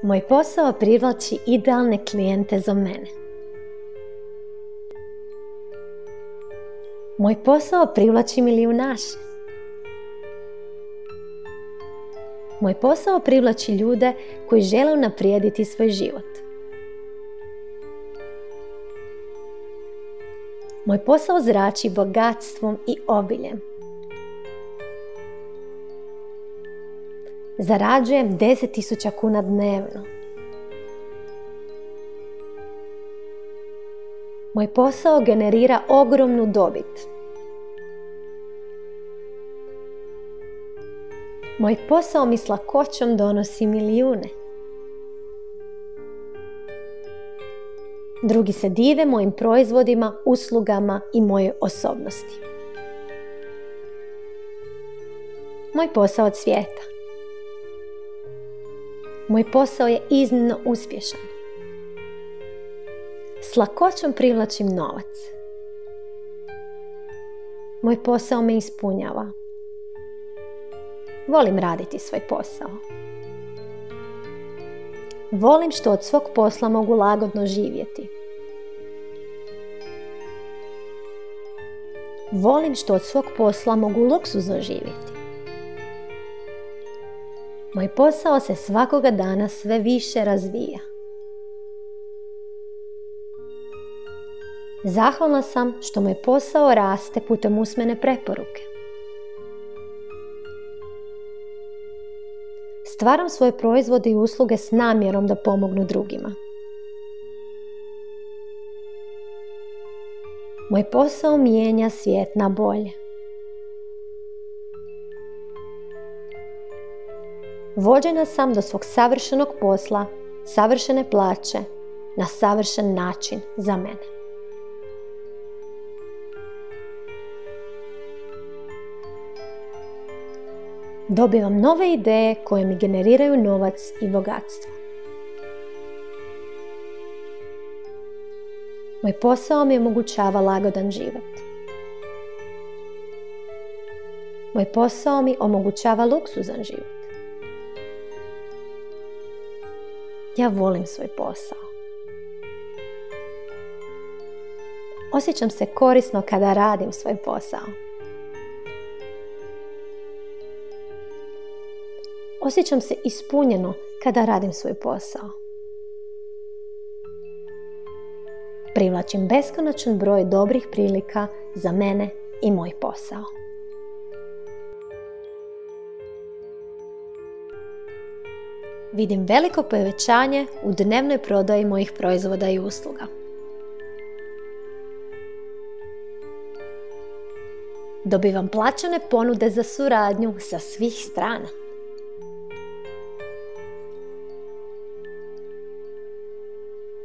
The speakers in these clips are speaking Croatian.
Moj posao privlači idealne klijente za mene. Moj posao privlači milijunaše. Moj posao privlači ljude koji žele unaprijediti svoj život. Moj posao zrači bogatstvom i obiljem. Zarađujem 10.000 kuna dnevno. Moj posao generira ogromnu dobit. Moj posao mi s lakoćom donosi milijune. Drugi se dive mojim proizvodima, uslugama i mojoj osobnosti. Moj posao cvijeta. Moj posao je iznimno uspješan. S lakoćom privlačim novac. Moj posao me ispunjava. Volim raditi svoj posao. Volim što od svog posla mogu lagodno živjeti. Volim što od svog posla mogu luksuzno živjeti. Moj posao se svakoga dana sve više razvija. Zahvalna sam što moj posao raste putem usmene preporuke. Stvaram svoje proizvode i usluge s namjerom da pomognu drugima. Moj posao mijenja svijet na bolje. Vođena sam do svog savršenog posla, savršene plaće, na savršen način za mene. Dobivam nove ideje koje mi generiraju novac i bogatstvo. Moj posao mi omogućava lagodan život. Moj posao mi omogućava luksuzan život. Ja volim svoj posao. Osjećam se korisno kada radim svoj posao. Osjećam se ispunjeno kada radim svoj posao. Privlačim beskonačan broj dobrih prilika za mene i moj posao. Vidim veliko povećanje u dnevnoj prodaji mojih proizvoda i usluga. Dobivam plaćane ponude za suradnju sa svih strana.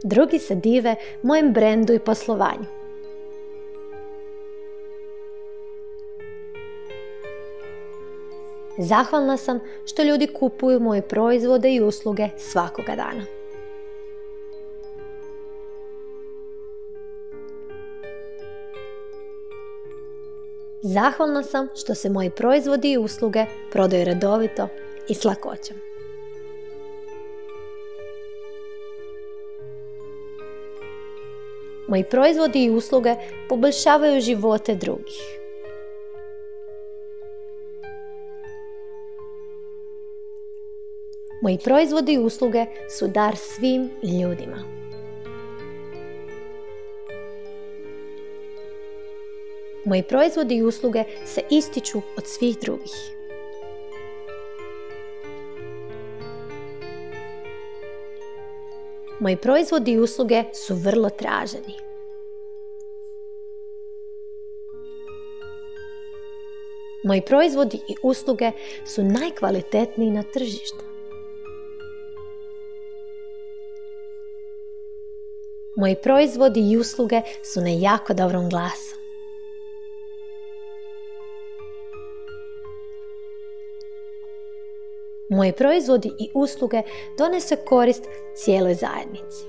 Drugi se dive mojem brendu i poslovanju. Zahvalna sam što ljudi kupuju moje proizvode i usluge svakoga dana. Zahvalna sam što se moji proizvodi i usluge prodaju redovito i s lakoćom. Moji proizvodi i usluge poboljšavaju živote drugih. Moji proizvodi i usluge su dar svim ljudima. Moji proizvodi i usluge se ističu od svih drugih. Moji proizvodi i usluge su vrlo traženi. Moji proizvodi i usluge su najkvalitetniji na tržištu. Moji proizvodi i usluge su na jako dobrom glasu. Moji proizvodi i usluge donose korist cijeloj zajednici.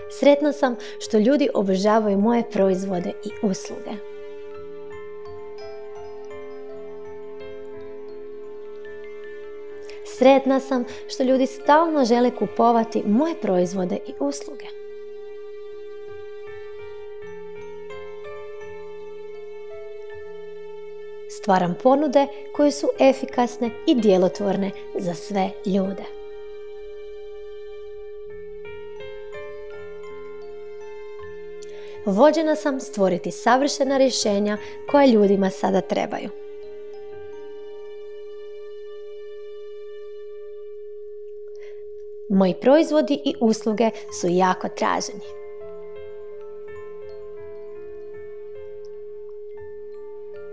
Sretna sam što ljudi obožavaju moje proizvode i usluge. Sretna sam što ljudi stalno žele kupovati moje proizvode i usluge. Stvaram ponude koje su efikasne i djelotvorne za sve ljude. Vođena sam stvoriti savršena rješenja koja ljudima sada trebaju. Moji proizvodi i usluge su jako traženi.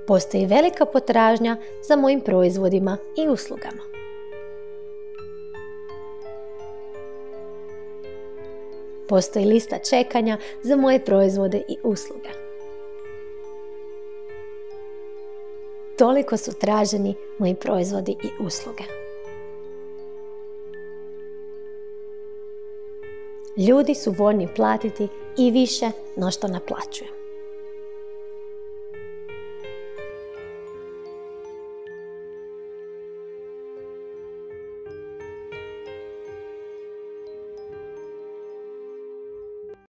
Postoji velika potražnja za mojim proizvodima i uslugama. Postoji lista čekanja za moje proizvode i usluge. Toliko su traženi moji proizvodi i usluge. Ljudi su voljni platiti i više no što naplaćujem.